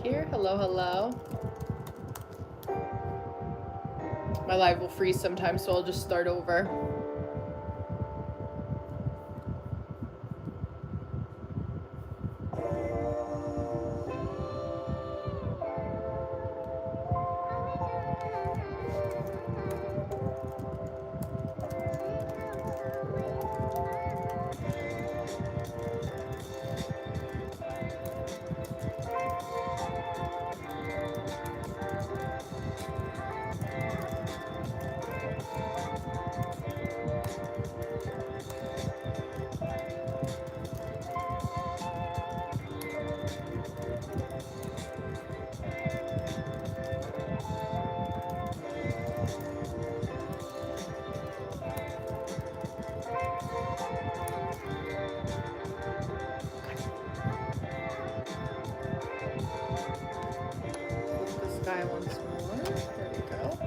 here. Hello, hello. My live will freeze sometimes, so I'll just start over. Sky once more. There we go.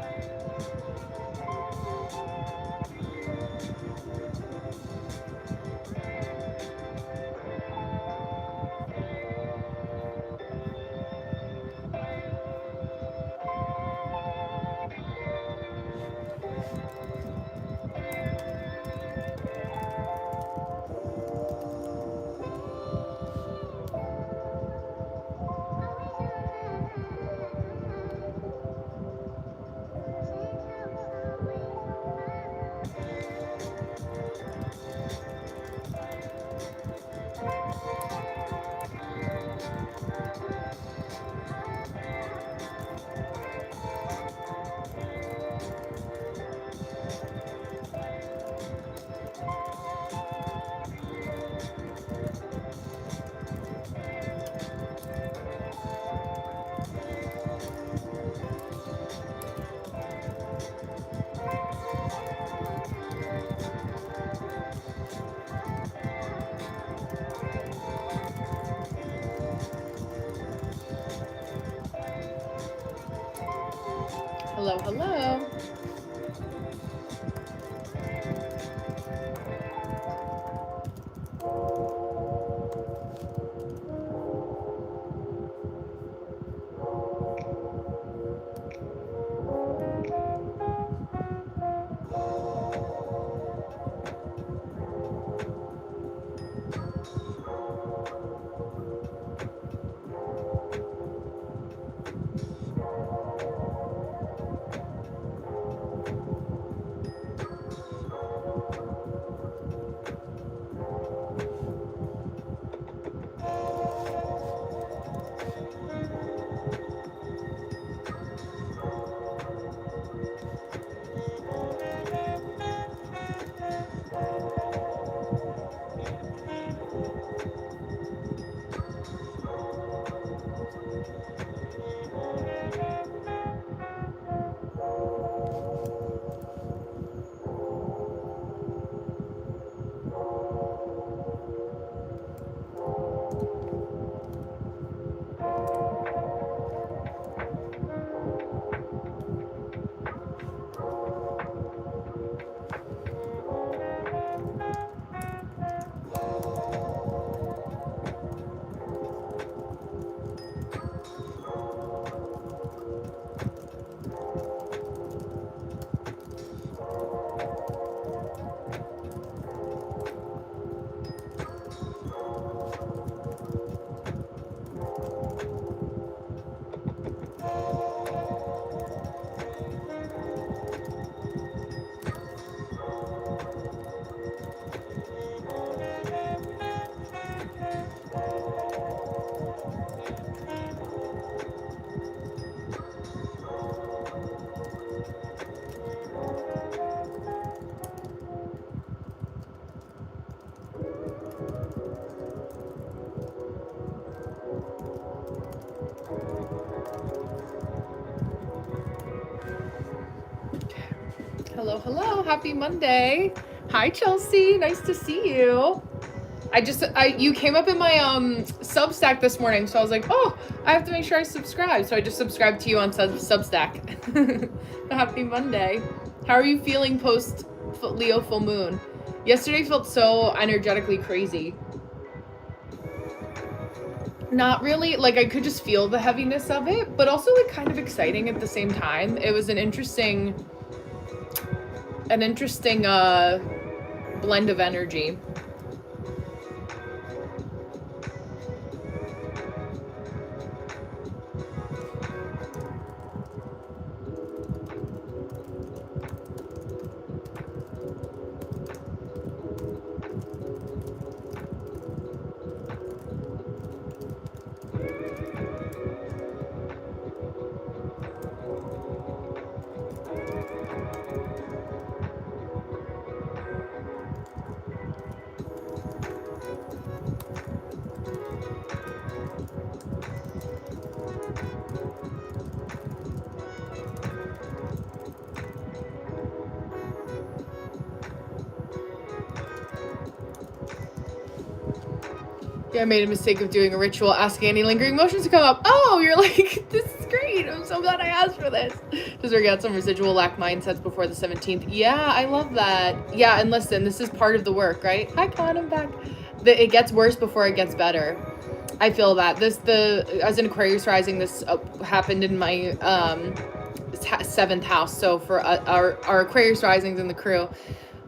Hello, hello. Hello, hello. Happy Monday. Hi, Chelsea. Nice to see you. You came up in my Substack this morning, so I was like, oh, I have to make sure I subscribe. So I just subscribed to you on Substack. Happy Monday. How are you feeling post Leo full moon? Yesterday felt so energetically crazy. Not really, like, I could just feel the heaviness of it, but also, like, kind of exciting at the same time. It was an interesting blend of energy. Yeah, I made a mistake of doing a ritual, asking any lingering emotions to come up. Oh, you're like, this is great. I'm so glad I asked for this. Does work out some residual lack mindsets before the 17th. Yeah, I love that. Yeah, and listen, this is part of the work, right? Hi, Con, I'm back. It gets worse before it gets better. I feel that. As an Aquarius rising, this happened in my 7th house. So for our Aquarius risings in the crew.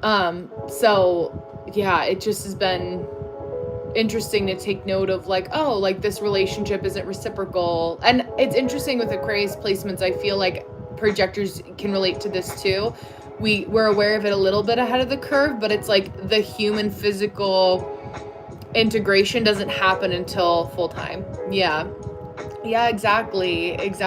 So yeah, it just has been interesting to take note of, like, oh, like, this relationship isn't reciprocal. And it's interesting with Aquarius placements, I feel like projectors can relate to this too. We're aware of it a little bit ahead of the curve, but it's like the human physical integration doesn't happen until full time. Yeah, exactly. It's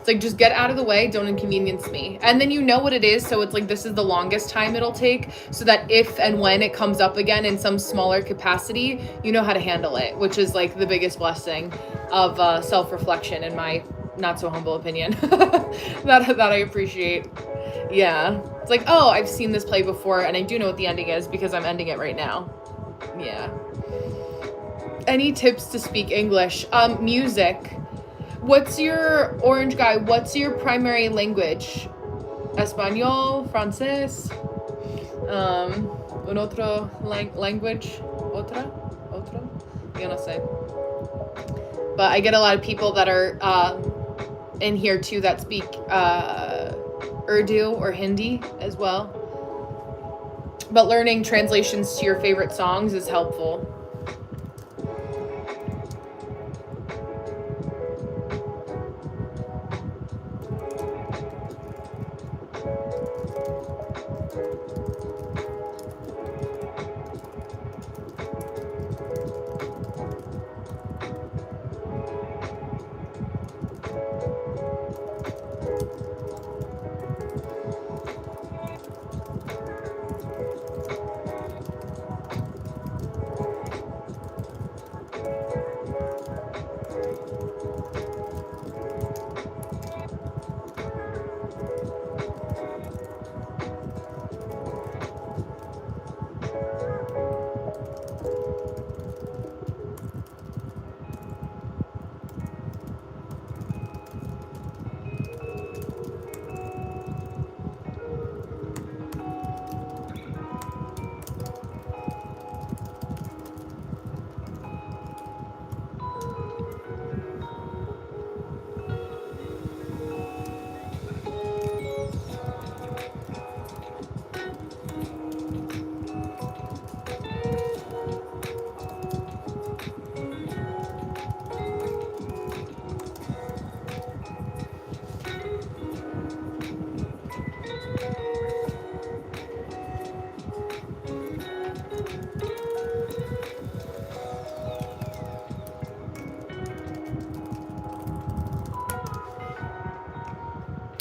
like, just get out of the way, don't inconvenience me. And then you know what it is, so it's like, this is the longest time it'll take, so that if and when it comes up again in some smaller capacity, you know how to handle it, which is like the biggest blessing of self-reflection, in my not so humble opinion. that I appreciate. Yeah. It's like, oh, I've seen this play before, and I do know what the ending is because I'm ending it right now. Yeah. Any tips to speak English? Music. What's your primary language? Español, francés, un otro language, otro, yo no sé. But I get a lot of people that are in here too that speak Urdu or Hindi as well. But learning translations to your favorite songs is helpful.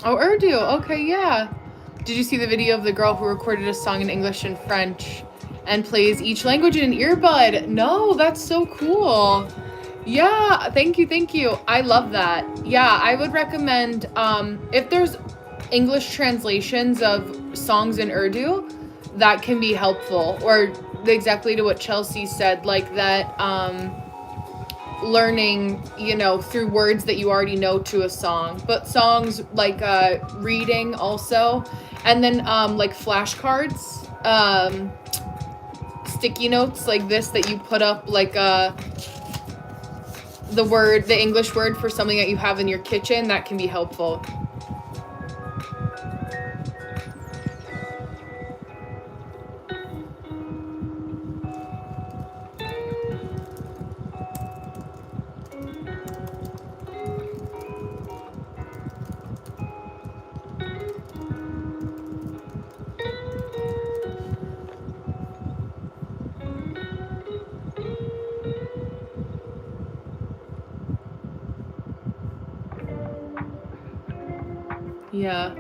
Oh, Urdu. Okay, yeah. Did you see the video of the girl who recorded a song in English and French and plays each language in an earbud? No, that's so cool. Yeah, thank you. I love that. Yeah, I would recommend, if there's English translations of songs in Urdu, that can be helpful. Or exactly to what Chelsea said, like that, learning, through words that you already know to a song, but songs like reading also, and then like flashcards, sticky notes like this that you put up, like the English word for something that you have in your kitchen, that can be helpful. Yeah.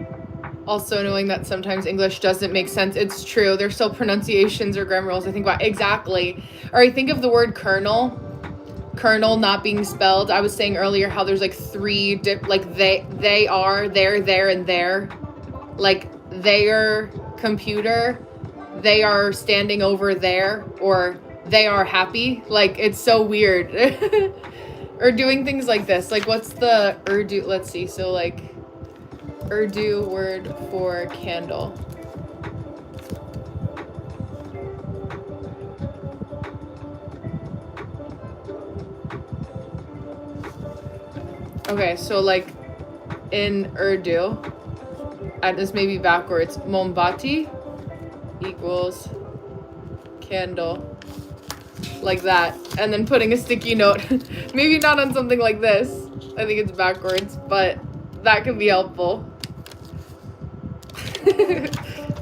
Also knowing that sometimes English doesn't make sense. It's true. There's still pronunciations or grammar rules I think about. Exactly. Or I think of the word kernel. Kernel not being spelled. I was saying earlier how there's like three like they are, there, and there. Like their computer, they are standing over there, or they are happy. Like it's so weird. Or doing things like this. Like what's the Urdu? Let's see. So like Urdu word for candle. Okay, so like in Urdu, and this may be backwards, Mombati equals candle, like that, and then putting a sticky note. Maybe not on something like this. I think it's backwards, but that can be helpful.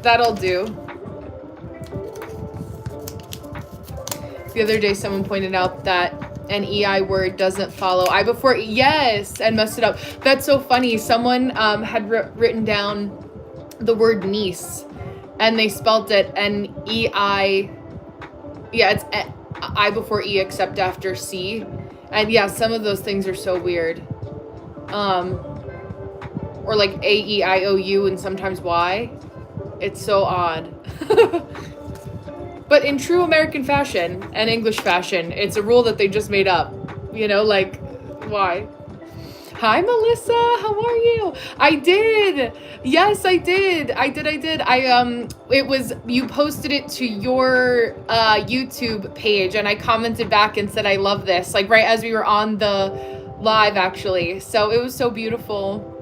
That'll do. The other day someone pointed out that an EI word doesn't follow I before E. Yes, and messed it up. That's so funny. Someone had written down the word niece, and they spelt it N-E-I. Yeah, it's I before E except after C. And yeah, some of those things are so weird. Or like A-E-I-O-U and sometimes Y. It's so odd. But in true American fashion and English fashion, it's a rule that they just made up. You know, like, why? Hi, Melissa. How are you? I did. Yes, I did. I did. It was, you posted it to your YouTube page, and I commented back and said, I love this. Like, right as we were on the live, actually. So it was so beautiful.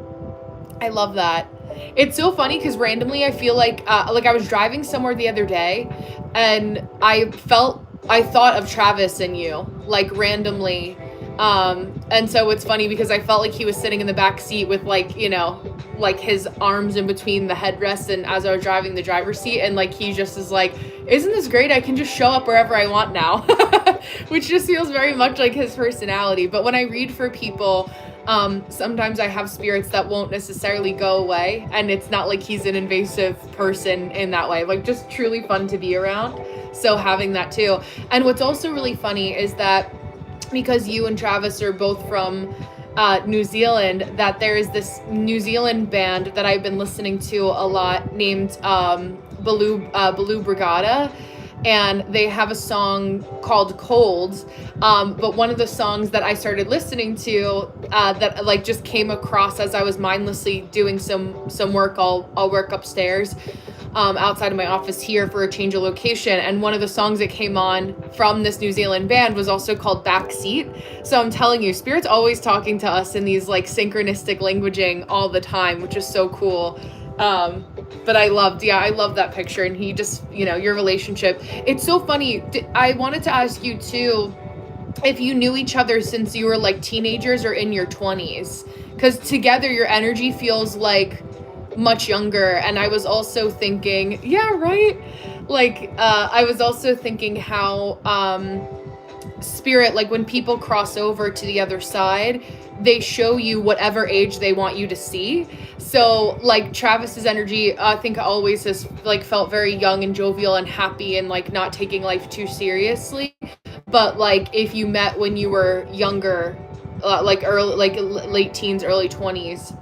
I love that. It's so funny because randomly I feel like I was driving somewhere the other day, and I thought of Travis and you, like randomly. And so it's funny because I felt like he was sitting in the back seat with like, you know, like his arms in between the headrest, and as I was driving the driver's seat, and like he just is like, isn't this great? I can just show up wherever I want now. Which just feels very much like his personality. But when I read for people, sometimes I have spirits that won't necessarily go away, and it's not like he's an invasive person in that way, like just truly fun to be around. So having that too. And what's also really funny is that because you and Travis are both from New Zealand, that there is this New Zealand band that I've been listening to a lot named Baloo Brigada. And they have a song called Cold. But one of the songs that I started listening to that like just came across as I was mindlessly doing some work, I'll work upstairs outside of my office here for a change of location. And one of the songs that came on from this New Zealand band was also called Backseat. So I'm telling you, Spirit's always talking to us in these like synchronistic languaging all the time, which is so cool. But I love that picture, and he just, you know, your relationship. It's so funny. I wanted to ask you too, if you knew each other since you were like teenagers or in your 20s, because together your energy feels like much younger. And I was also thinking, yeah, right. Like, I was also thinking how, Spirit, like when people cross over to the other side, they show you whatever age they want you to see. So like Travis's energy, I think always has like felt very young and jovial and happy and like not taking life too seriously. But like if you met when you were younger, like early, like late teens, early 20s,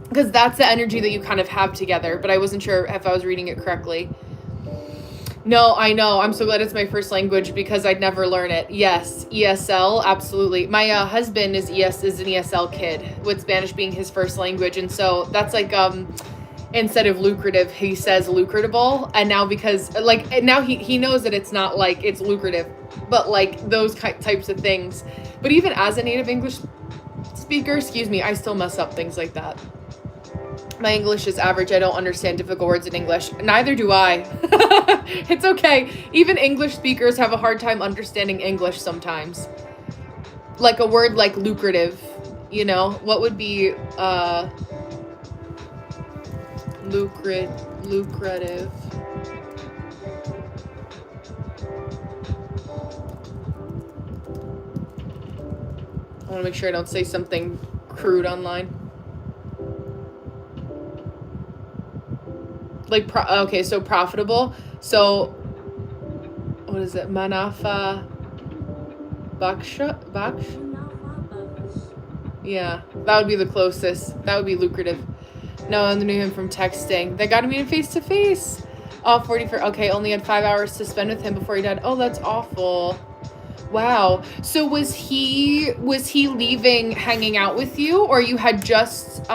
because that's the energy that you kind of have together. But I wasn't sure if I was reading it correctly. No, I know. I'm so glad it's my first language because I'd never learn it. Yes, ESL, absolutely. My husband is an ESL kid, with Spanish being his first language. And so that's like, instead of lucrative, he says lucratable. And now because, like, now he knows that it's not like, it's lucrative. but like those types of things. But even as a native English speaker, excuse me, I still mess up things like that. My English is average. I don't understand difficult words in English. Neither do I. It's okay. Even English speakers have a hard time understanding English sometimes. Like a word like lucrative, you know? What would be lucrative? I want to make sure I don't say something crude online. Like, okay, so profitable. So, what is it? Manafa Baksha? Yeah, that would be the closest. That would be lucrative. No, I knew him from texting. They got to meet him face to face. Oh, 44. Okay, only had 5 hours to spend with him before he died. Oh, that's awful. Wow. So was he leaving, hanging out with you, or you had just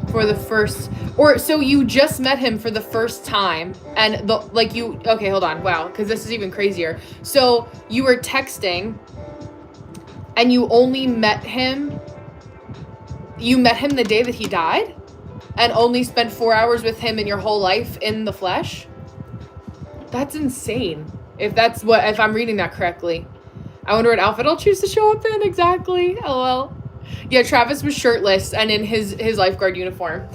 for the first, or so you just met him for the first time, and okay, hold on. Wow, because this is even crazier. So you were texting, and you only met him. You met him the day that he died, and only spent 4 hours with him in your whole life in the flesh. That's insane. If I'm reading that correctly. I wonder what outfit I'll choose to show up in exactly. LOL. Yeah, Travis was shirtless and in his lifeguard uniform.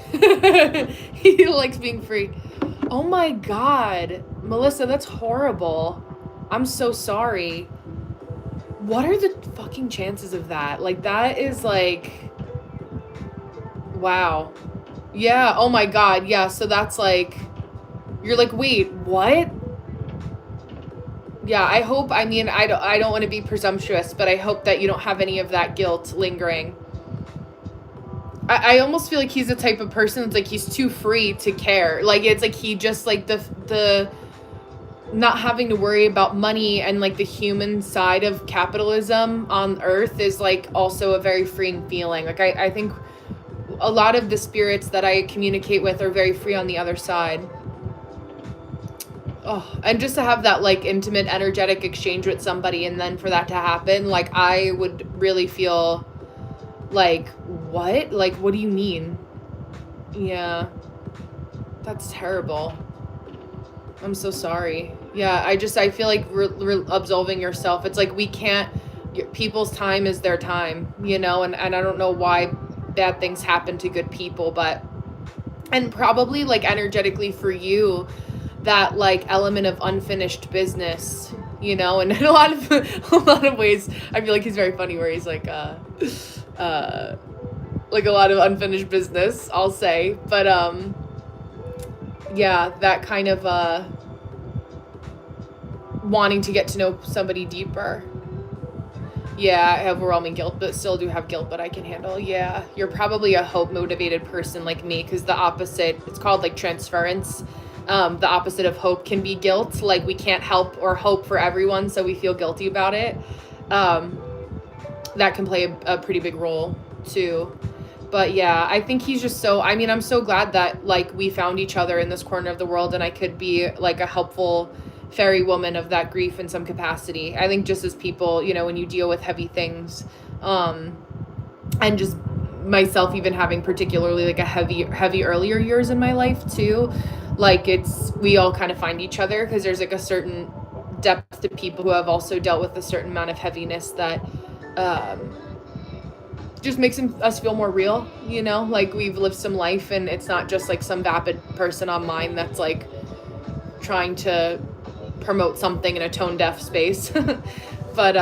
He likes being free. Oh my God. Melissa, that's horrible. I'm so sorry. What are the fucking chances of that? Like, that is like, wow. Yeah, oh my God. Yeah, so that's like, you're like, wait, what? Yeah, I hope, I don't want to be presumptuous, but I hope that you don't have any of that guilt lingering. I almost feel like he's the type of person that's like, he's too free to care. Like, it's like he just like the not having to worry about money and like the human side of capitalism on earth is like also a very freeing feeling. Like, I think a lot of the spirits that I communicate with are very free on the other side. Oh, and just to have that like intimate energetic exchange with somebody, and then for that to happen, like, I would really feel like, what? Like, what do you mean? Yeah, that's terrible. I'm so sorry. Yeah, I feel like absolving yourself. It's like, people's time is their time, you know, and I don't know why bad things happen to good people, and probably like energetically for you, that like element of unfinished business, you know, and in a lot of ways, I feel like he's very funny where he's like a lot of unfinished business, I'll say, but yeah, that kind of wanting to get to know somebody deeper. Yeah, I have overwhelming guilt, but still do have guilt, but I can handle. Yeah, you're probably a hope motivated person like me, because the opposite, it's called like transference. The opposite of hope can be guilt. Like, we can't help or hope for everyone, so we feel guilty about it. That can play a pretty big role too. But yeah, I think he's just I'm so glad that like we found each other in this corner of the world, and I could be like a helpful fairy woman of that grief in some capacity. I think just as people, you know, when you deal with heavy things, and just myself even having particularly like a heavy earlier years in my life too, like we all kind of find each other, because there's like a certain depth to people who have also dealt with a certain amount of heaviness that just makes us feel more real, you know, like we've lived some life, and it's not just like some vapid person online that's like trying to promote something in a tone deaf space. But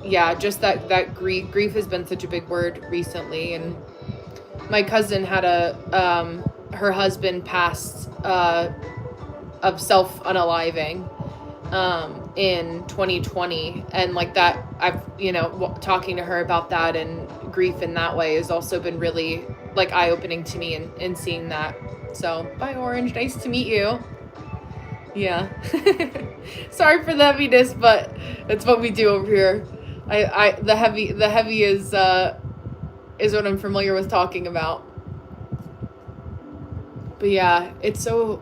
yeah, just that grief has been such a big word recently. And my cousin had her husband passed of self-unaliving in 2020, and like that, I've, you know, talking to her about that and grief in that way has also been really like eye-opening to me, and seeing that. So bye, Orange, nice to meet you. Yeah. Sorry for the heaviness, but it's what we do over here. The heavy is what I'm familiar with talking about. But yeah, it's so,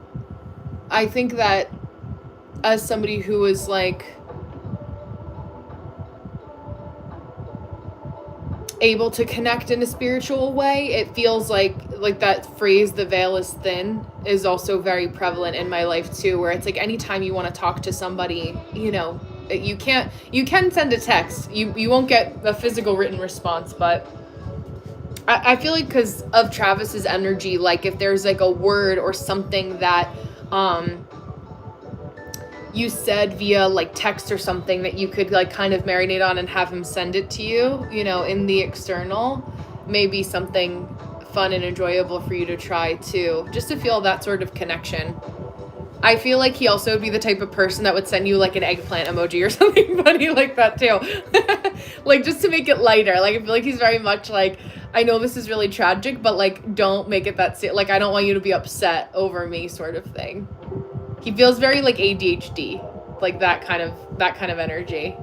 I think that as somebody who is like able to connect in a spiritual way, it feels like that phrase, the veil is thin, is also very prevalent in my life too, where it's like anytime you want to talk to somebody, you know, you can send a text, you won't get a physical written response, but I feel like because of Travis's energy, like if there's like a word or something that you said via like text or something that you could like kind of marinate on and have him send it to you, you know, in the external, maybe something fun and enjoyable for you to try too, just to feel that sort of connection. I feel like he also would be the type of person that would send you like an eggplant emoji or something funny like that too. Like just to make it lighter. Like I feel like he's very much like, I know this is really tragic, but like don't make it that like I don't want you to be upset over me sort of thing. He feels very like ADHD, like that kind of energy.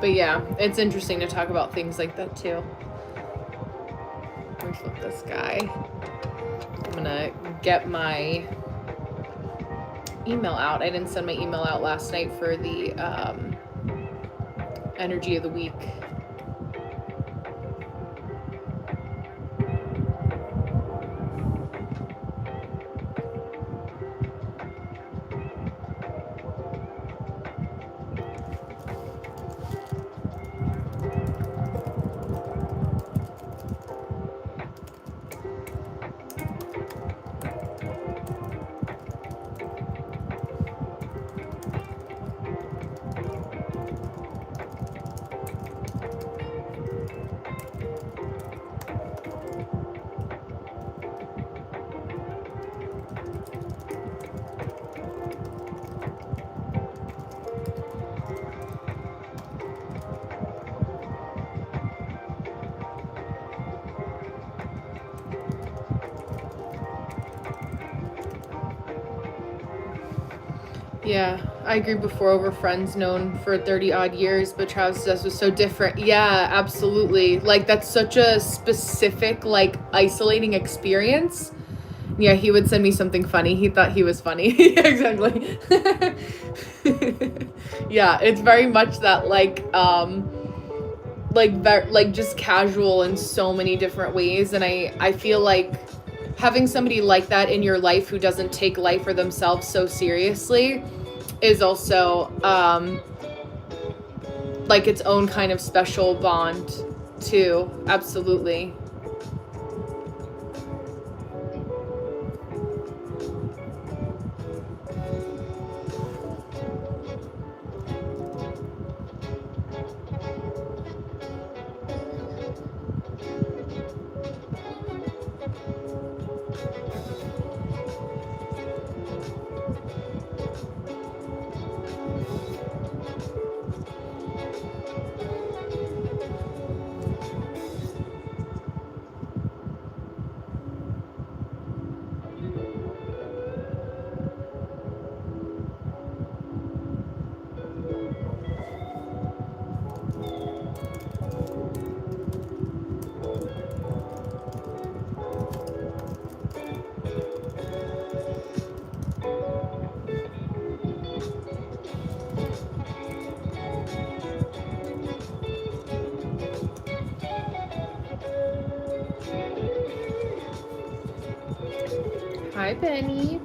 But yeah, it's interesting to talk about things like that too. Let me flip this guy. I'm gonna get my email out. I didn't send my email out last night for the energy of the week. Yeah, I agree. Before we're friends known for 30 odd years, but Travis Dust was so different. Yeah, absolutely. Like that's such a specific, like isolating experience. Yeah, he would send me something funny. He thought he was funny. Yeah, exactly. Yeah, it's very much that like just casual in so many different ways, and I feel like having somebody like that in your life who doesn't take life or themselves so seriously is also like its own kind of special bond too. Absolutely. Hi, Benny.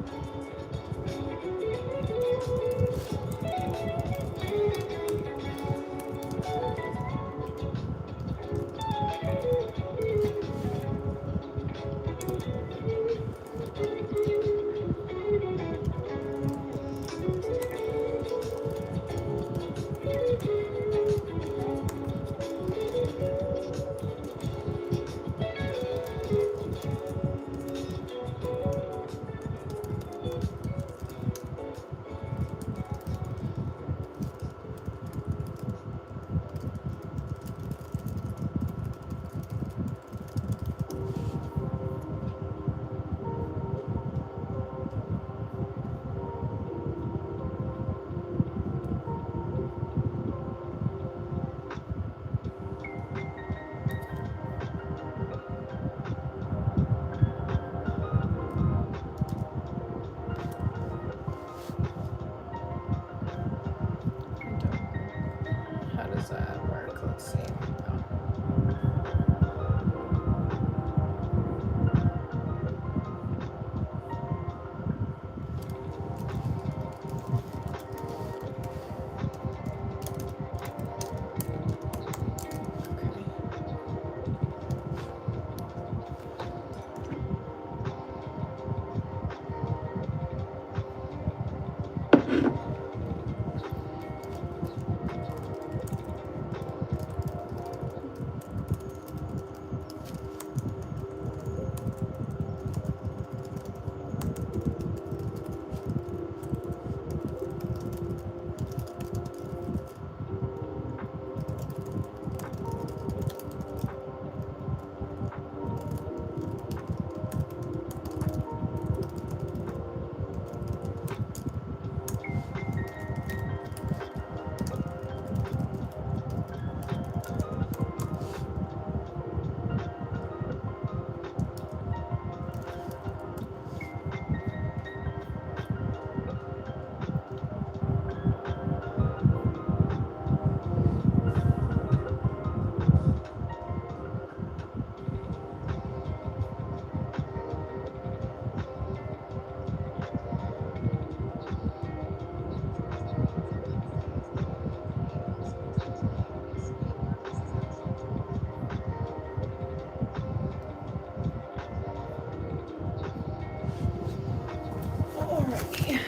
me.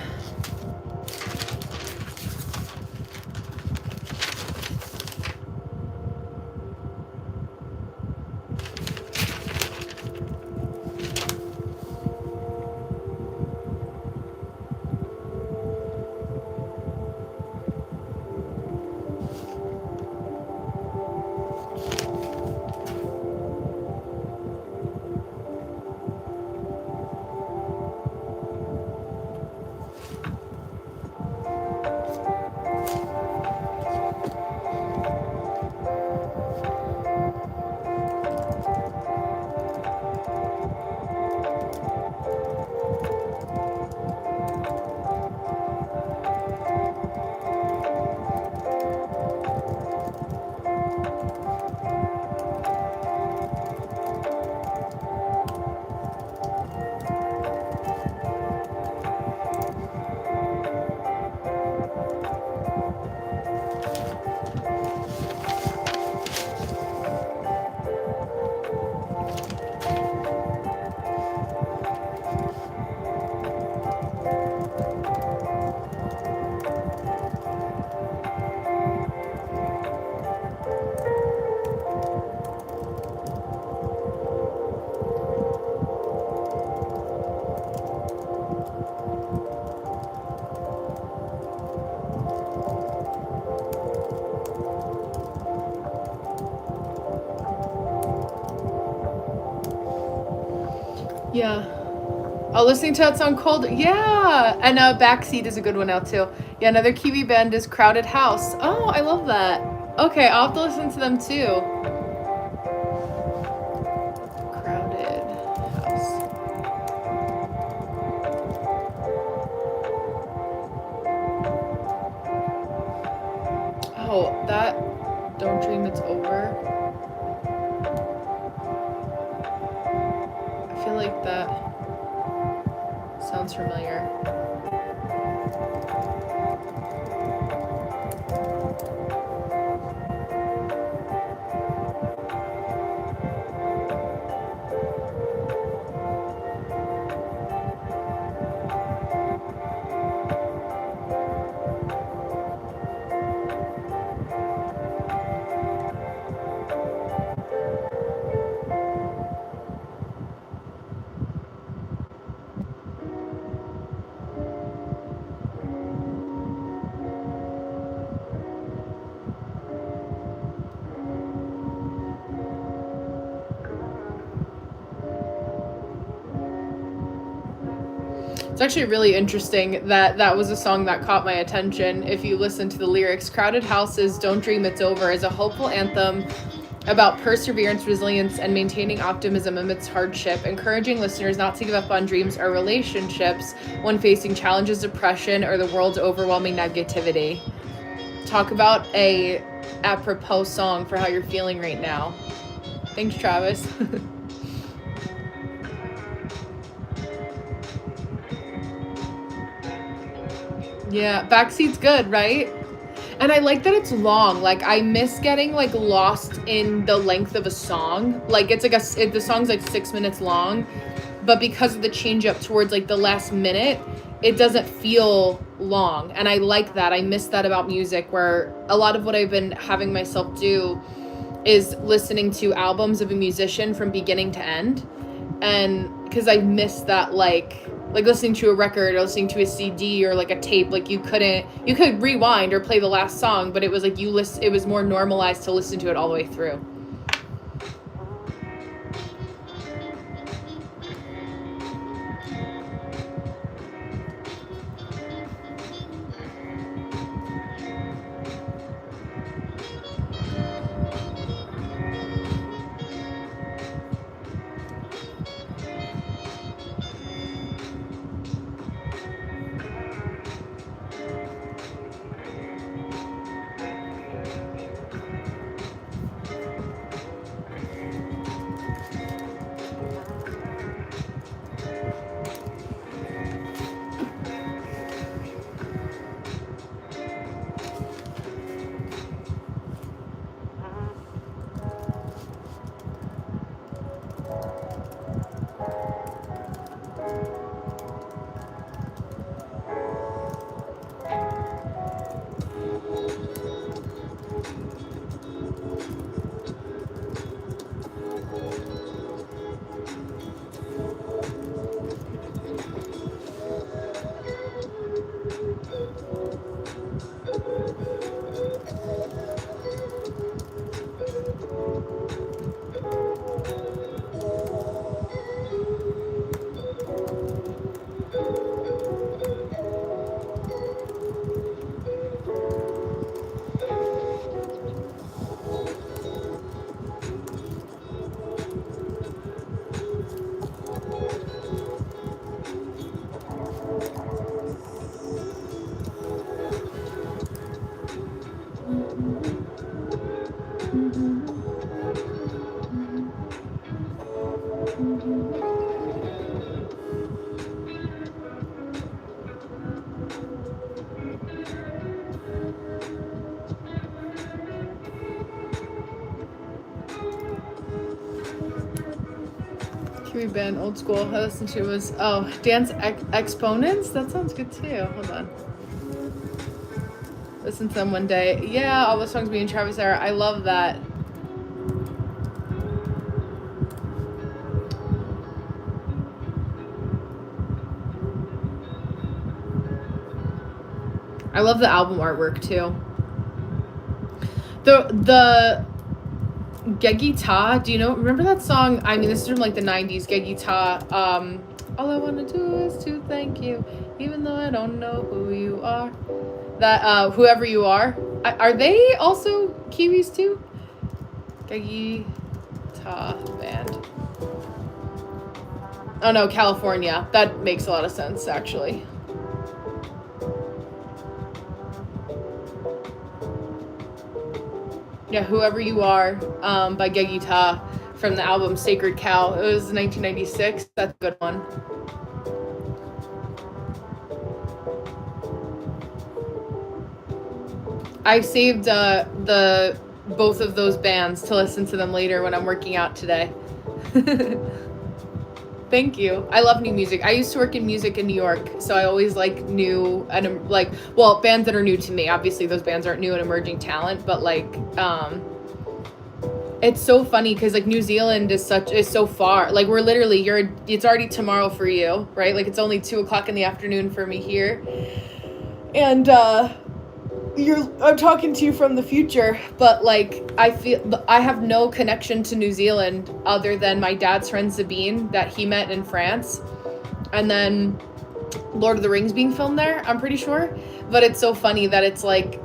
Yeah. Oh, listening to that song Cold. Yeah. And Backseat is a good one now, too. Yeah, another Kiwi band is Crowded House. Oh, I love that. Okay, I'll have to listen to them, too. Crowded House. Oh, that Don't Dream It's Over. I feel like that sounds familiar. It's actually really interesting that that was a song that caught my attention. If you listen to the lyrics, Crowded House's Don't Dream It's Over is a hopeful anthem about perseverance, resilience, and maintaining optimism amidst hardship, encouraging listeners not to give up on dreams or relationships when facing challenges, depression, or the world's overwhelming negativity. Talk about a apropos song for how you're feeling right now. Thanks, Travis. Yeah, Backseat's good, right? And I like that it's long. Like, I miss getting like lost in the length of a song. Like, it's like the song's like 6 minutes long, but because of the change up towards like the last minute, it doesn't feel long. And I like that. I miss that about music, where a lot of what I've been having myself do is listening to albums of a musician from beginning to end. And because I miss that, like listening to a record or listening to a CD or like a tape, like you could rewind or play the last song, but it was like it was more normalized to listen to it all the way through. Kiwi band, old school. I listened to was Dance Exponents. That sounds good too. Hold on. Listen to them one day. Yeah, all the songs being Travis era. I love that. I love the album artwork too. The Geggy Ta, do you know, remember that song? I mean, this is from like the 90s, Geggy Ta. All I want to do is to thank you, even though I don't know who you are. That, whoever you are they also Kiwis too? Geggy Ta band. Oh no, California. That makes a lot of sense, actually. Yeah, Whoever You Are by Geggy Ta from the album Sacred Cow. It was 1996. That's a good one. I saved the both of those bands to listen to them later when I'm working out today. Thank you. I love new music. I used to work in music in New York, so I always like new and like, well, bands that are new to me. Obviously, those bands aren't new and emerging talent, but like, it's so funny because like New Zealand is so far. Like we're literally it's already tomorrow for you, right? Like it's only 2:00 in the afternoon for me here, and I'm talking to you from the future, but like I feel I have no connection to New Zealand other than my dad's friend Sabine that he met in France, and then Lord of the Rings being filmed there, I'm pretty sure. But it's so funny that it's like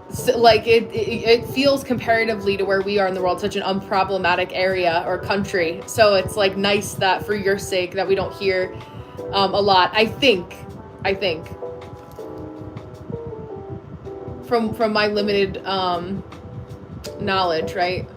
it feels comparatively to where we are in the world such an unproblematic area or country. So it's like nice that for your sake that we don't hear a lot. I think from my limited knowledge, right?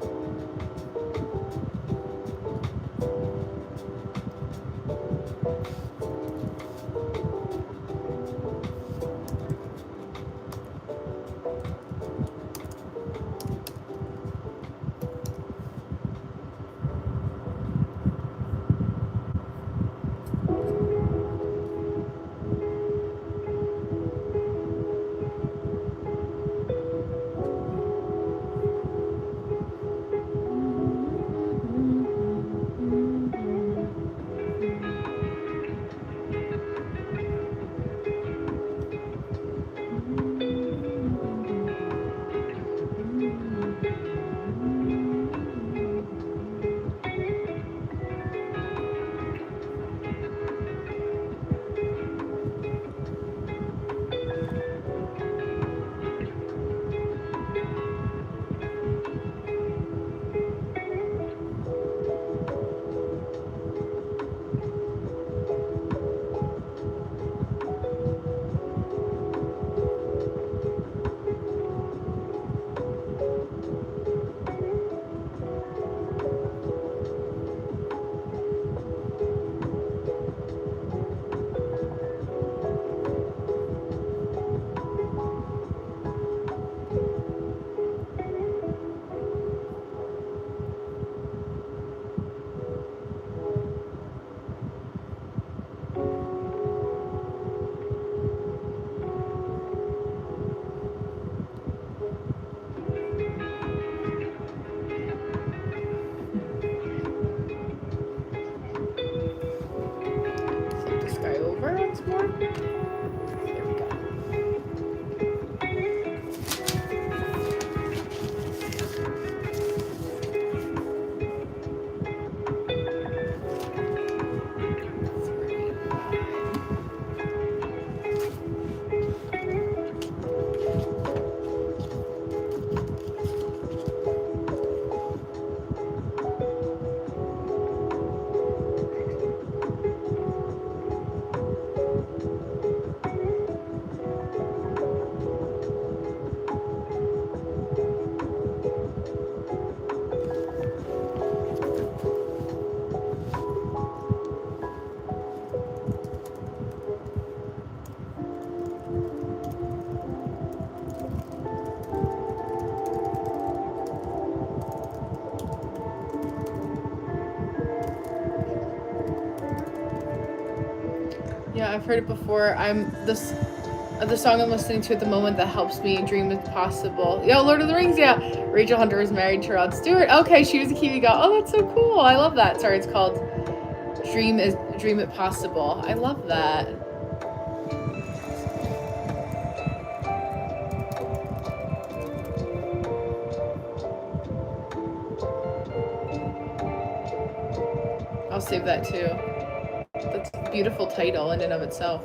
Yeah, I've heard it before. The song I'm listening to at the moment that helps me dream is possible. Yo, Lord of the Rings, yeah. Rachel Hunter was married to Rod Stewart. Okay, she was a Kiwi gal. Oh, that's so cool. I love that. Sorry, it's called Dream It Possible. I love that. I'll save that too. That's a beautiful title in and of itself.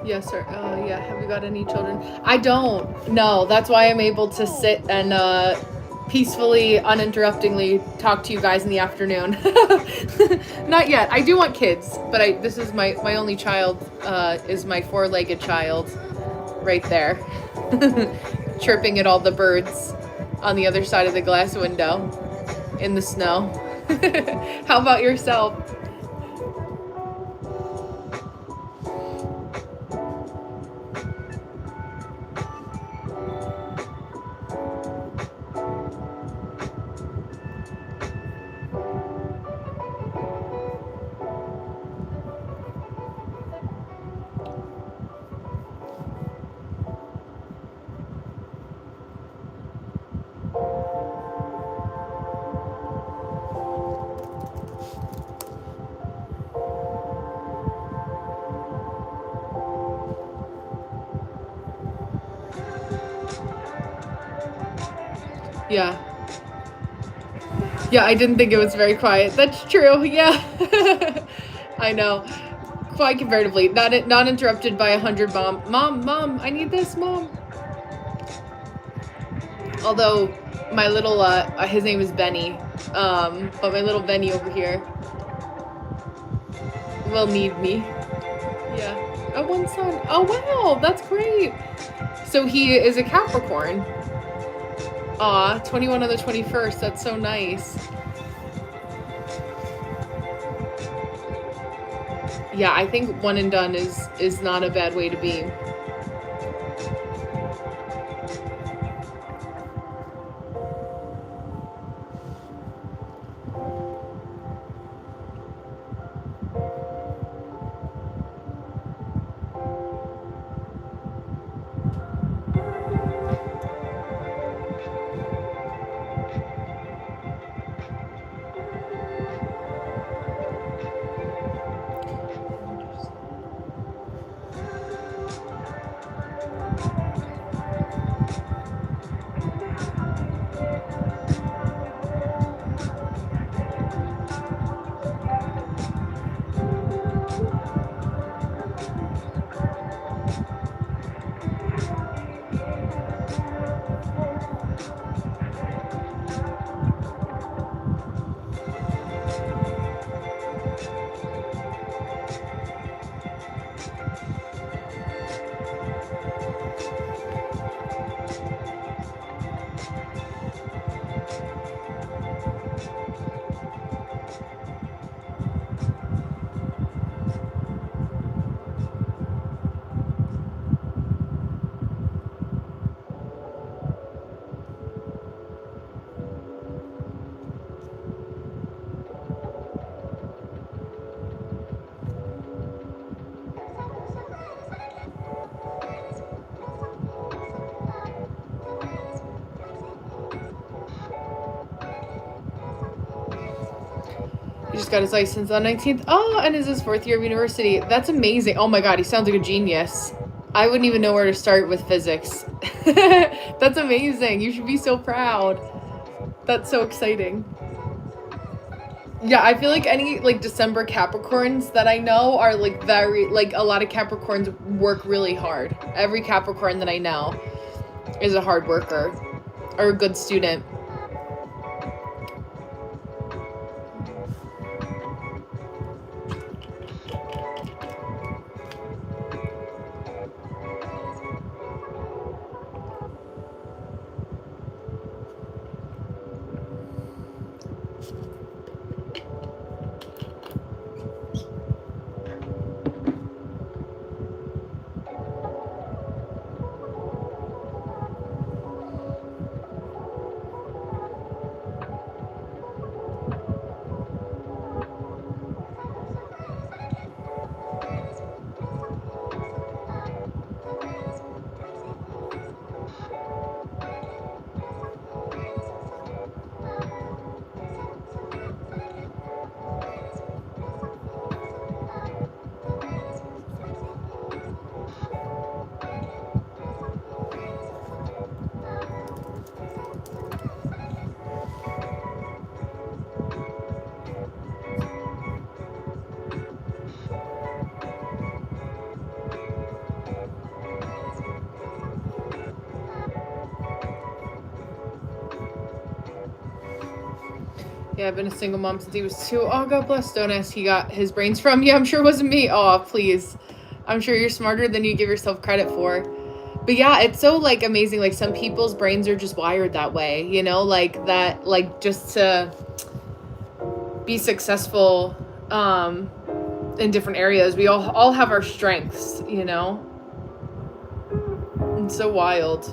Yes, sir. Yeah. Have you got any children? I don't. No. That's why I'm able to sit and peacefully, uninterruptingly talk to you guys in the afternoon. Not yet. I do want kids, but this is my only child. Is my four-legged child, right there, chirping at all the birds on the other side of the glass window in the snow. How about yourself? Yeah. Yeah, I didn't think it was very quiet. That's true. Yeah. I know. Quite comparatively. Not interrupted by 100 mom, I need this, mom. Although my little his name is Benny. But my little Benny over here will need me. Yeah. Oh, one son. Oh wow, that's great. So he is a Capricorn. Aw, 21 on the 21st. That's so nice. Yeah, I think one and done is not a bad way to be. just got his license on 19th. Oh, and is his 4th year of university. That's amazing. Oh my god, he sounds like a genius. I wouldn't even know where to start with physics. That's amazing. You should be so proud. That's so exciting. Yeah, I feel like any like December Capricorns that I know are like very like a lot of Capricorns work really hard. Every Capricorn that I know is a hard worker or a good student. Yeah, I've been a single mom since he was 2. Oh, God bless. Don't ask he got his brains from. Yeah, I'm sure it wasn't me. Oh, please. I'm sure you're smarter than you give yourself credit for. But yeah, it's so like amazing. Like some people's brains are just wired that way, you know, like that, like just to be successful in different areas. We all have our strengths, you know. It's so wild.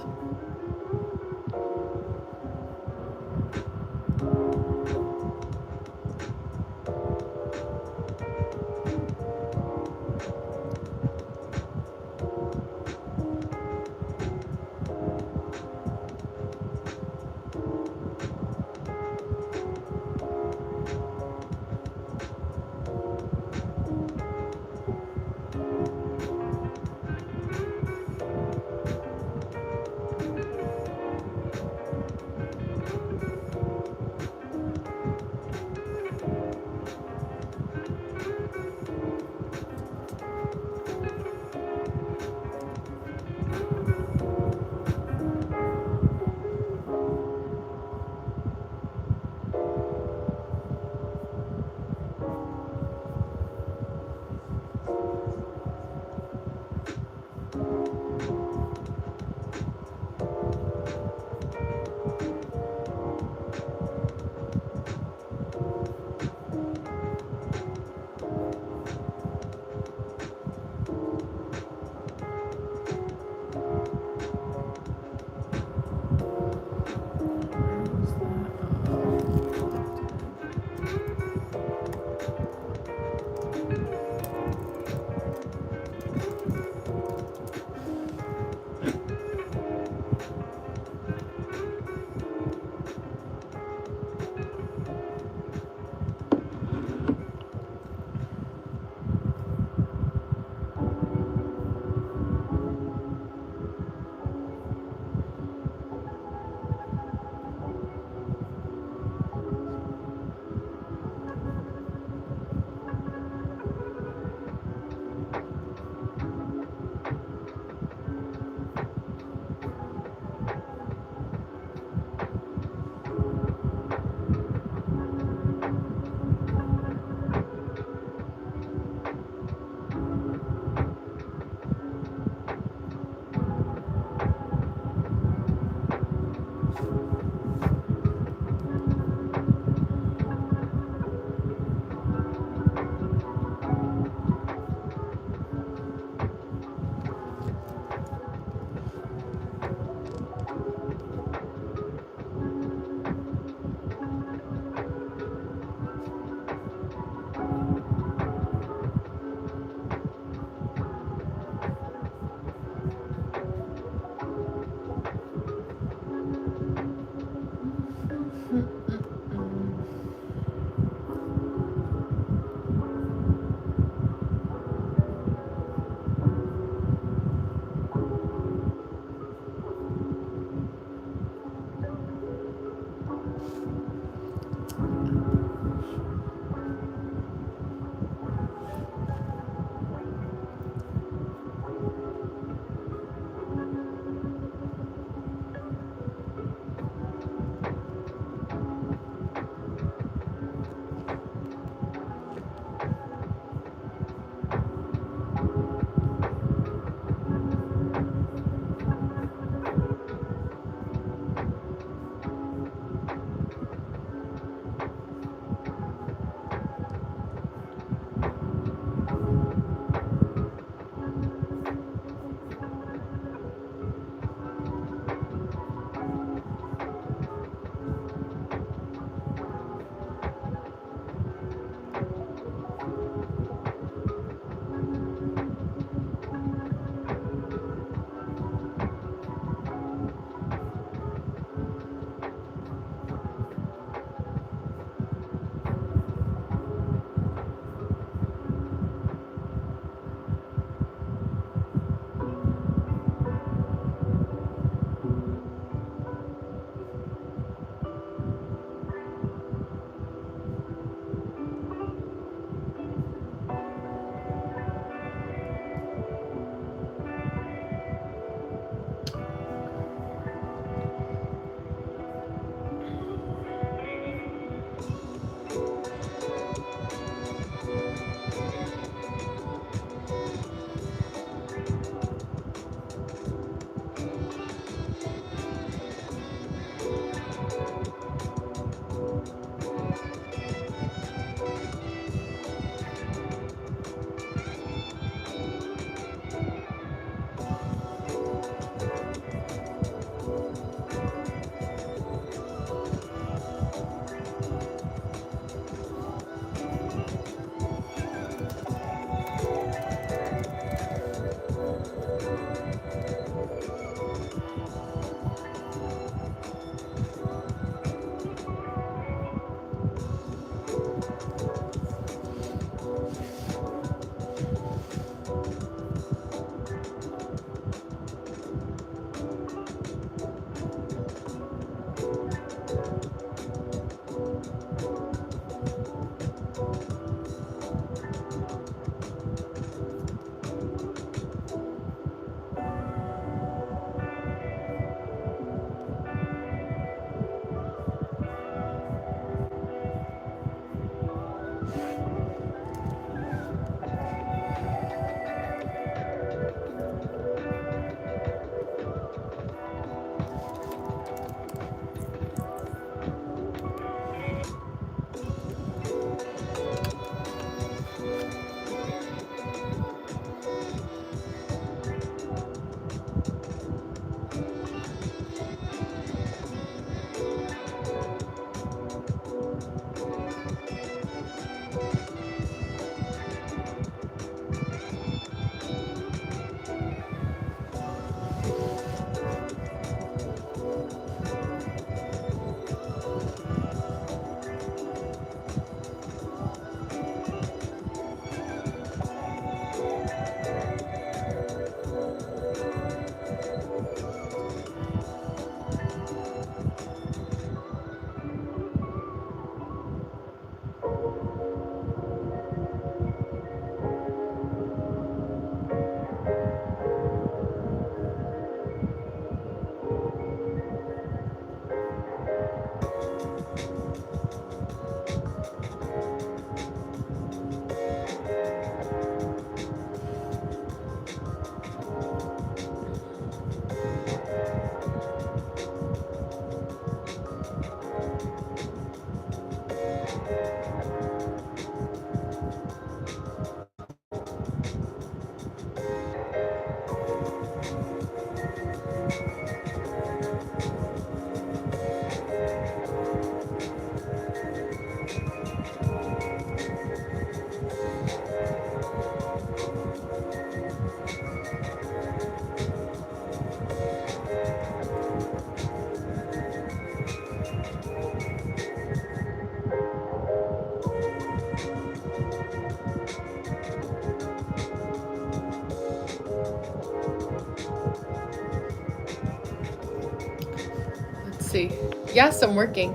see. Yes, I'm working.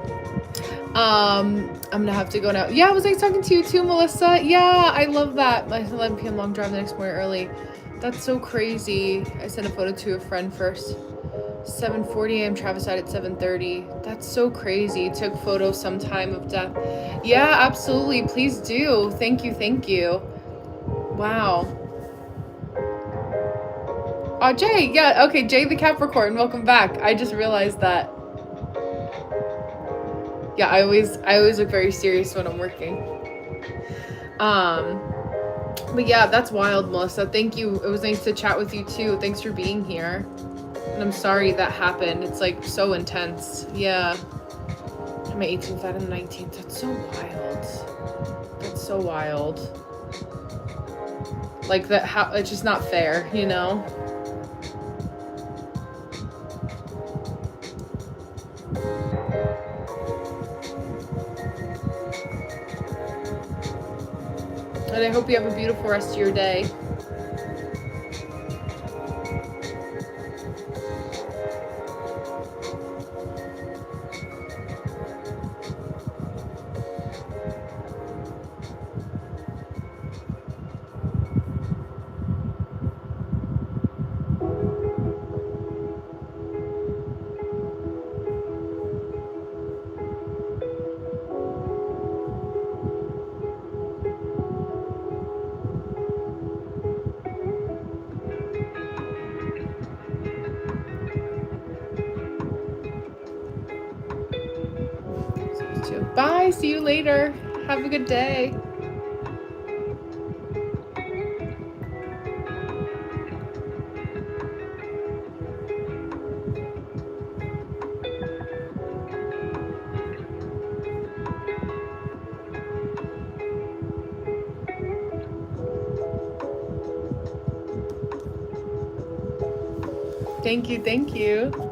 I'm gonna have to go now. Yeah, was I talking to you too, Melissa? Yeah, I love that. My 11 p.m. long drive the next morning early. That's so crazy. I sent a photo to a friend first. 7:40 a.m. Travis died at 7:30. That's so crazy. Took photos sometime of death. Yeah, absolutely. Please do. Thank you. Thank you. Wow. Oh, Jay. Yeah. Okay, Jay the Capricorn. Welcome back. I just realized that. Yeah, I always look very serious when I'm working. But yeah, that's wild, Melissa. Thank you. It was nice to chat with you too. Thanks for being here. And I'm sorry that happened. It's like so intense. Yeah. My 18th out of the 19th. That's so wild. That's so wild. Like that, how it's just not fair, you know? And I hope you have a beautiful rest of your day. Bye. See you later. Have a good day. Thank you. Thank you.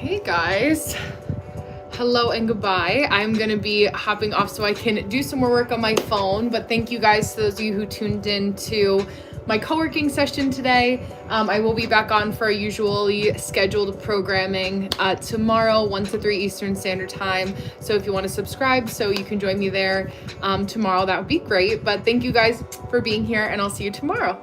Hey guys. Hello and goodbye. I'm gonna be hopping off so I can do some more work on my phone, but thank you guys to those of you who tuned in to my co-working session today. I will be back on for our usually scheduled programming tomorrow, 1 to 3 Eastern Standard Time. So if you want to subscribe so you can join me there tomorrow, that would be great. But thank you guys for being here, and I'll see you tomorrow.